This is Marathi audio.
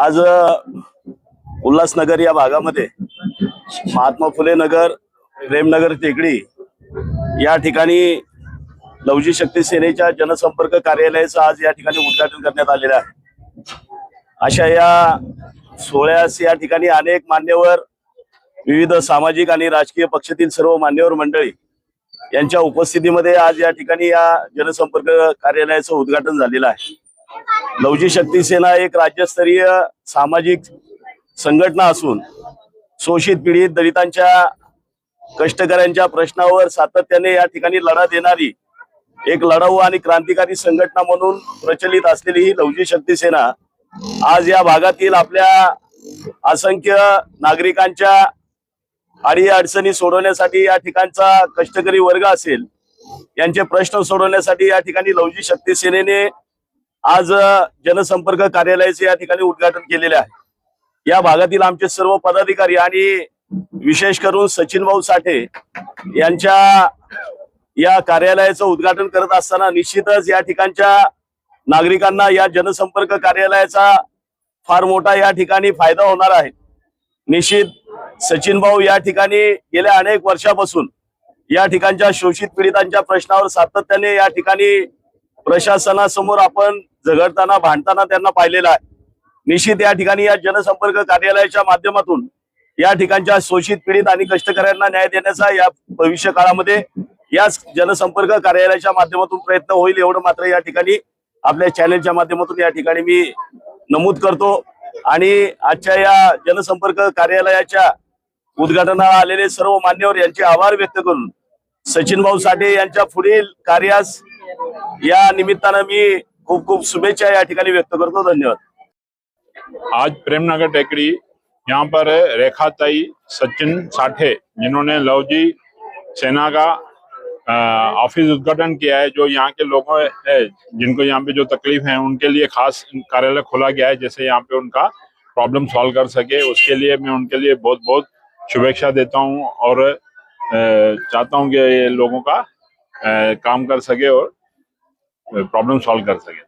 आज उल्हासनगर या भागामध्ये महात्मा फुले नगर, प्रेमनगर टेकडी या ठिकाणी लवजी शक्ती सेनेच्या जनसंपर्क कार्यालयाचं आज या ठिकाणी उद्घाटन करण्यात आलेलं आहे। अशा या सोहळ्यास या ठिकाणी अनेक मान्यवर, विविध सामाजिक आणि राजकीय पक्षातील सर्व मान्यवर मंडळी यांच्या उपस्थितीमध्ये आज या ठिकाणी या जनसंपर्क कार्यालयाचं उद्घाटन झालेलं आहे। लवजी शक्ती सेना एक राज्यस्तरीय सामाजिक संघटना असून शोषित पीडित दलितांच्या कष्टकऱ्यांच्या प्रश्नावर सातत्याने या ठिकाणी लढा देणारी एक लढाऊ आणि क्रांतिकारी संघटना म्हणून प्रचलित असलेली ही लवजी शक्ती सेना आज या भागातील आपल्या असंख्य नागरिकांच्या अडीअडचणी सोडवण्यासाठी, या ठिकाणचा कष्टकरी वर्ग असेल यांचे प्रश्न सोडवण्यासाठी या ठिकाणी लवजी शक्ती सेनेने आज जनसंपर्क कार्यालयाचे या ठिकाणी उद्घाटन केलेले आहे। या भागातील आमचे सर्व पदाधिकारी आणि विशेष करून सचिन भाऊ साठे यांच्या या कार्यालयाचं उद्घाटन करत असताना निश्चितच या ठिकाणच्या नागरिकांना या जनसंपर्क कार्यालयाचा फार मोठा या ठिकाणी फायदा होणार आहे। निश्चित सचिन भाऊ या ठिकाणी गेल्या अनेक वर्षापासून या ठिकाणच्या शोषित पीडितांच्या प्रश्नावर सातत्याने या ठिकाणी प्रशासनासमोर आपण झगडताना, भांडताना त्यांना पाहिलेलं आहे। निश्चित या ठिकाणी या जनसंपर्क कार्यालयाच्या माध्यमातून या ठिकाणच्या शोषित पीडित आणि कष्टकऱ्यांना न्याय देण्याचा या भविष्य काळामध्ये याच जनसंपर्क कार्यालयाच्या माध्यमातून प्रयत्न होईल, एवढं मात्र या ठिकाणी आपल्या चॅनलच्या माध्यमातून या ठिकाणी मी नमूद करतो। आणि आजच्या या जनसंपर्क कार्यालयाच्या उद्घाटनाला आलेले सर्व मान्यवर यांचे आभार व्यक्त करून सचिन भाऊ साठे यांच्या पुढील कार्यास या निमित्तानं मी खूप खूप शुभेच्छा या ठिकाणी व्यक्त करतो। धन्यवाद। आज प्रेमनगर टेकड़ी यहाँ पर रेखाताई सचिन साठे जिन्होंने लवजी सेना का ऑफिस उद्घाटन किया है। जो यहाँ के लोगों है जिनको यहाँ पे जो तकलीफ है उनके लिए खास कार्यालय खोला गया है, जैसे यहाँ पे उनका प्रॉब्लम सॉल्व कर सके। उसके लिए मैं उनके लिए बहुत बहुत शुभेच्छा देता हूँ और चाहता हूँ कि ये लोगों का काम कर सके और प्रॉब्लम सॉल्व कर सके।